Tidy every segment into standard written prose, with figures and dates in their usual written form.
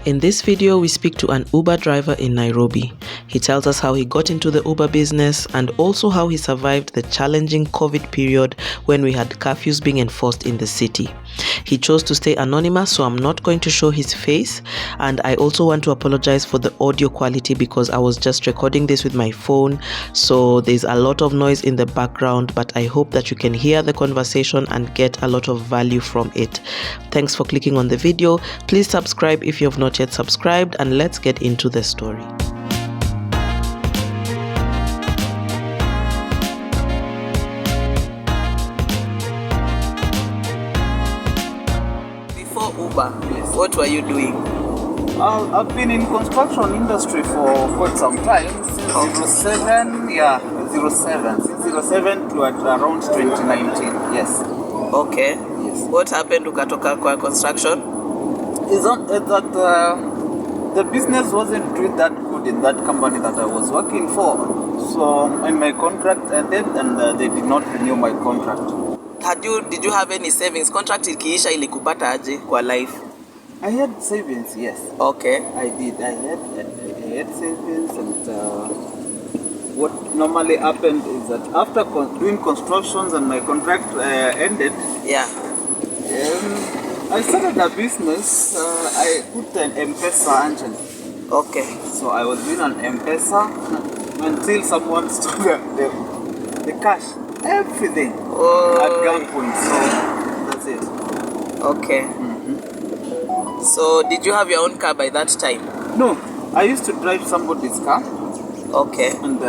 In this video, we speak to an Uber driver in Nairobi. He tells us how he got into the Uber business and also how he survived the challenging COVID period when we had curfews being enforced in the city. He chose to stay anonymous, so I'm not going to show his face. And I also want to apologize for the audio quality because I was just recording this with my phone, so there's a lot of noise in the background, but I hope that you can hear the conversation and get a lot of value from it. Thanks for clicking on the video. Please subscribe if you have not yet subscribed, and let's get into the story. Before Uber, what were you doing? I've been in construction industry for quite some time, since 07 to around 2019, yes. Okay. Yes. What happened ukatoka kwa construction? It's that the business wasn't doing that good in that company that I was working for. So my contract ended and they did not renew my contract. Did you have any savings? Contract ikiisha ilikupata aje kwa life? I had savings, yes. Okay. I did. I had savings, and what normally happened is that after doing constructions and my contract ended, yeah, I started a business. I put an M-Pesa engine. Okay. So I was doing an M-Pesa until someone stole the cash, everything at gunpoint. So that's it. Okay. So did you have your own car by that time? No, I used to drive somebody's car. Okay. And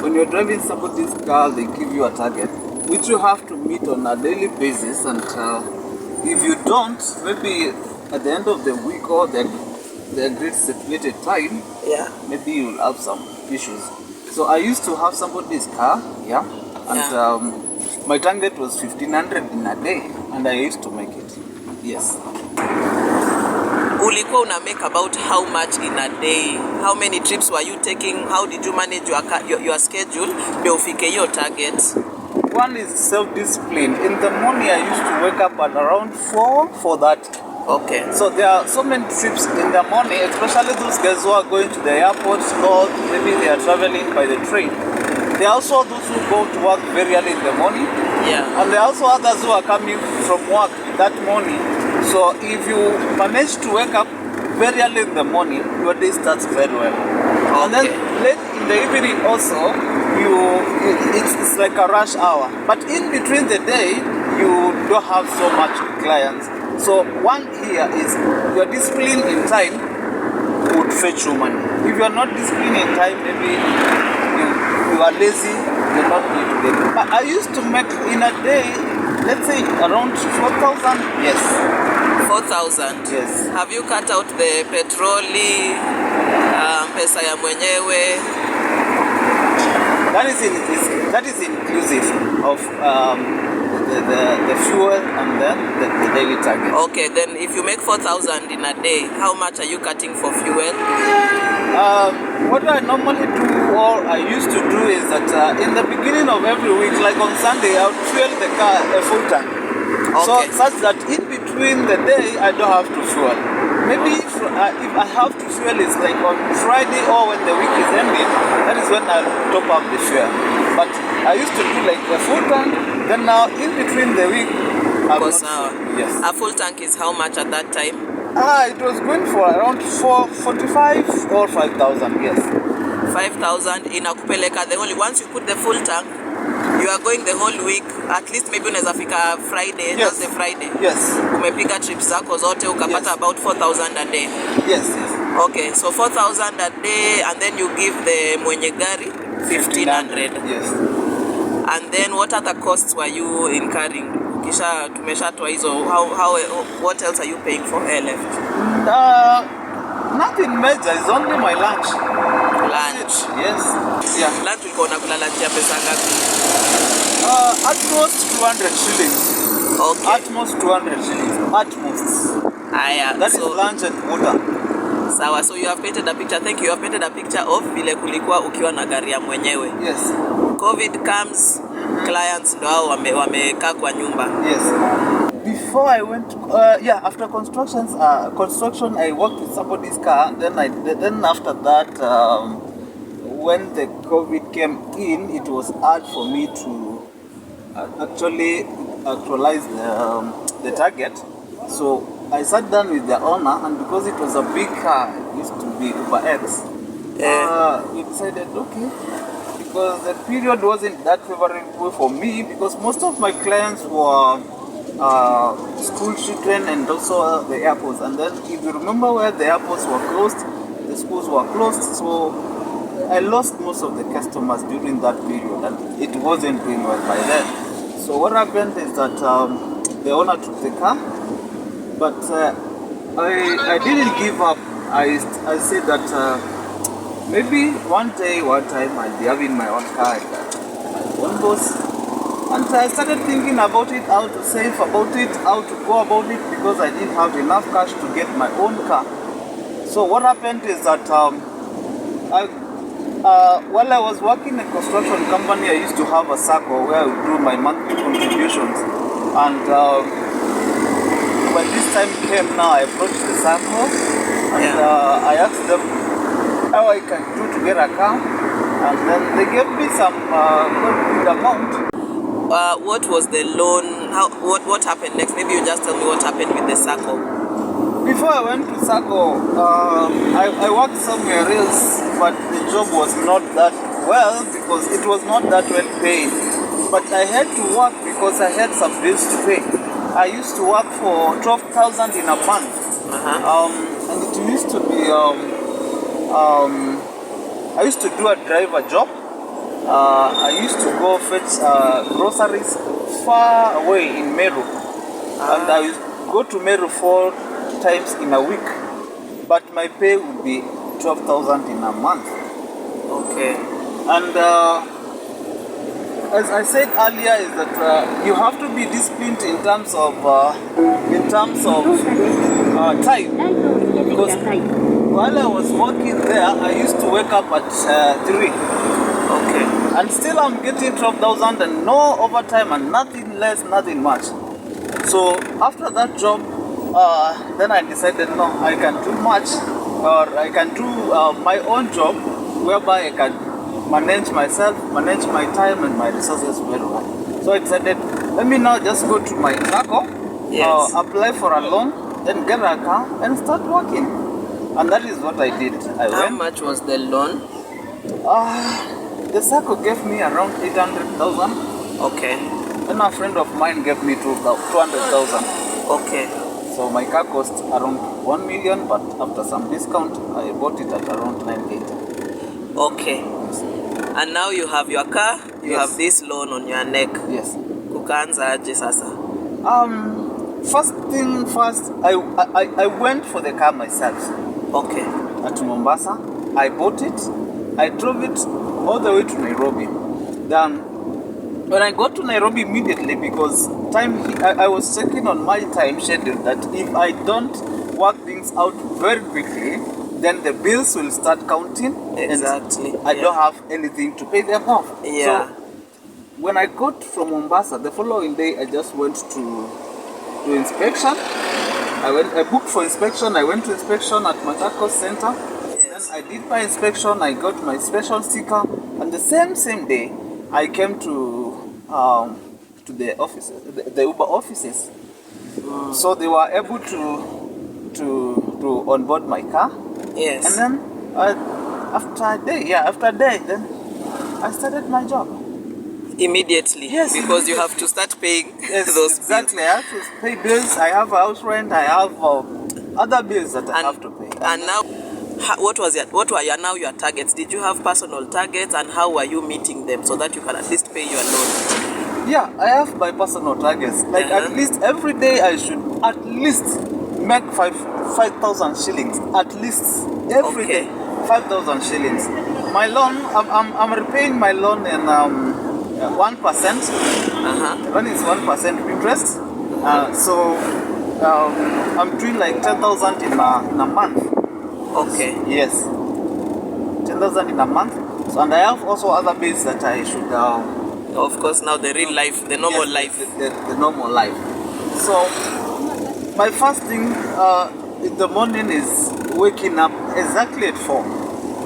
when you're driving somebody's car, they give you a target, which you have to meet on a daily basis. And if you don't, maybe at the end of the week or the agreed stipulated time, yeah, maybe you'll have some issues. So I used to have somebody's car, yeah, and my target was 1,500 in a day, and I used to make it. Yes. Ulikuwa una make about how much in a day? How many trips were you taking? How did you manage your schedule ndio ufike your target? One is self-discipline. In the morning, I used to wake up at around 4 for that. Okay. So there are so many trips in the morning, especially those guys who are going to the airport or maybe they are traveling by the train. There are also those who go to work very early in the morning. Yeah. And there are also others who are coming from work that morning. So if you manage to wake up very early in the morning, your day starts very well. Okay. And then late in the evening also, it's like a rush hour. But in between the day, you don't have so much clients. So one here is your discipline in time would fetch you money. If you are not disciplined in time, maybe you are lazy, you're not going to get it. But I used to make in a day, let's say around 4,000. Yes. 4,000? Yes. Have you cut out the petroli, pesa ya mwenyewe? That is inclusive of the fuel and then the daily target. Okay, then if you make 4,000 in a day, how much are you cutting for fuel? What I normally do, or I used to do, is that in the beginning of every week, like on Sunday, I would fuel the car a full tank. Okay. So such that in between the day, I don't have to fuel. Maybe if I have to fuel, it's like on Friday or when the week is ending, that is when I'll top up the fuel. But I used to do like a full tank, then now in between the week, yes. A full tank is how much at that time? It was going for around 45 or 5,000, yes. 5,000 inakupeleka the whole. Once you put the full tank, you are going the whole week. At least maybe unaweza fika Friday, yes. Thursday, Friday. Yes. Umepiga trips zako zote ukapata about 4,000 a day. Yes. Okay, so 4,000 a day, and then you give the mwenye gari 1,500. Yes. And then what other costs were you incurring? Kisha tumeshatwa hizo. What else are you paying for air left? Nothing major, it's only my lunch. Lunch? Yes. Yeah. Lunch ulikuwa unakula lunch ya pesa ngapi? At most 200 shillings. Okay. At most 200 shillings. At most. That is lunch and water. Sawa, so you have painted a picture. Thank you. You have painted a picture of vile kulikuwa ukiwa na gari ya mwenyewe. Yes. COVID comes, clients ndo hao wamekaa kwa nyumba. Yes. before I went, after construction, I worked with somebody's car. Then after that, when the COVID came in, it was hard for me to actually actualize the target. So I sat down with the owner, and because it was a big car, it used to be Uber X. We decided, okay, because the period wasn't that favorable for me, because most of my clients were school children and also the airports. And then if you remember, where the airports were closed, the schools were closed, so I lost most of the customers during that period, and it wasn't doing well by then. So what happened is that the owner took the car, but I didn't give up. I said that maybe one time I'll be having my own car, my own boss. And I started thinking about it, how to save about it, how to go about it, because I didn't have enough cash to get my own car. So what happened is that while I was working in a construction company, I used to have a circle where I would do my monthly contributions. And when this time came now, I approached the circle and I asked them how I can do to get a car. And then they gave me some good amount. What was the loan? What happened next? Maybe you just tell me what happened with the circle. Before I went to circle, I worked somewhere else, but the job was not that well because it was not that well paid. But I had to work because I had some bills to pay. I used to work for 12,000 in a month, and it used to be I used to do a driver job. I used to go fetch groceries far away in Meru, and I used to go to Meru 4 times in a week, but my pay would be 12,000 in a month. Okay. And as I said earlier, is that you have to be disciplined in terms of time, because while I was working there, I used to wake up at 3. Okay. And still I'm getting 12,000 and no overtime and nothing less, nothing much. So after that job, then I decided, no, I can do much, or I can do my own job whereby I can manage myself, manage my time and my resources very well. So I decided, let me now just go to my circle, apply for a loan, then get a car and start working. And that is what I did. How much was the loan? The circle gave me around 800,000. Okay. Then a friend of mine gave me 200,000. Okay. So my car cost around 1 million, but after some discount, I bought it at around 980. Okay. And now you have your car, you have this loan on your neck. Yes. Kukaanza aje sasa? First thing first, I went for the car myself. Okay. At Mombasa, I bought it, I drove it all the way to Nairobi. Then, when I got to Nairobi immediately, because I was checking on my time schedule that if I don't work things out very quickly, then the bills will start counting. Exactly. And I don't have anything to pay them off. Yeah. So, when I got from Mombasa, the following day I just went to inspection. I booked for inspection. I went to inspection at Machakos Center. Yes. Then I did my inspection. I got my inspection sticker, and the same day I came to the offices, the Uber offices. So they were able to onboard my car. Yes. And then after a day, then I started my job. Immediately? Yes. Because you have to start paying those exactly. bills. I have to pay bills. I have house rent. I have other bills that I have to pay. And now, what were your targets? Did you have personal targets, and how were you meeting them so that you can at least pay your loan? Yeah, I have my personal targets. Like at least every day I should at least make 5,000 shillings. At least every day, 5,000 shillings. My loan, I'm repaying my loan in 1%. When it's 1% interest. So I'm doing like 10,000 in a month. Okay. Yes. 10,000 in a month. So, and I have also other bills that I should. Of course, now the real life, the normal life. The normal life. So My first thing in the morning is waking up exactly at 4.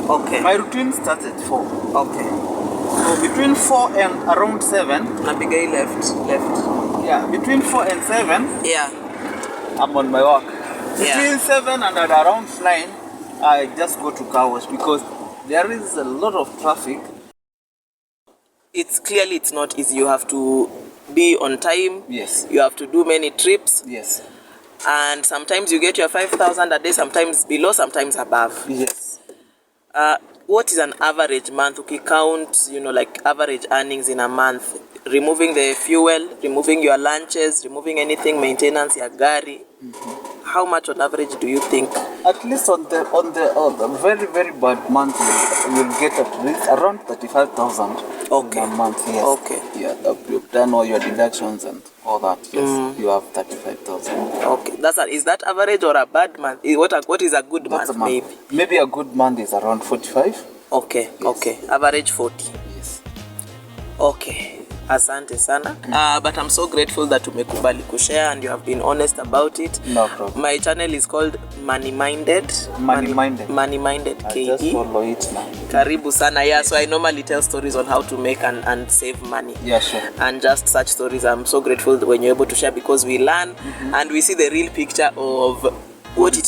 Okay. My routine starts at 4. Okay. So between 4 and around 7. Abigail left. Yeah, between 4 and 7. Yeah. I'm on my walk. Yeah. Between 7 and at around 9, I just go to car wash because there is a lot of traffic. It's not easy. You have to be on time. Yes. You have to do many trips. Yes. And sometimes you get your 5,000 a day, sometimes below, sometimes above. Yes. What is an average month? Okay, count, like average earnings in a month. Removing the fuel, removing your lunches, removing anything, maintenance, your gari. How much on average do you think? At least on the very, very bad month, you'll get at least around 35,000 Okay. in a month. Yes. Okay. Yeah, you've done all your deductions and all that. Yes, you have 35,000. Okay. Is that average or a bad month? What is a good That's month, a month. maybe? Maybe a good month is around 45. Okay. Yes. Okay. Average 40. Yes. Okay. Asante sana. But I'm so grateful that umekubali kushare and you have been honest about it. No problem. My channel is called Money Minded. Money Minded. Money Minded KE. Just follow it now. Karibu sana. Yeah, so I normally tell stories on how to make and save money. Yeah, sure. And just such stories, I'm so grateful when you're able to share because we learn and we see the real picture of what it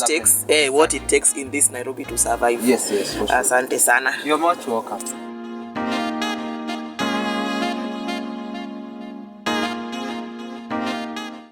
takes in this Nairobi to survive. Yes, for sure. Asante sana. You're much welcome.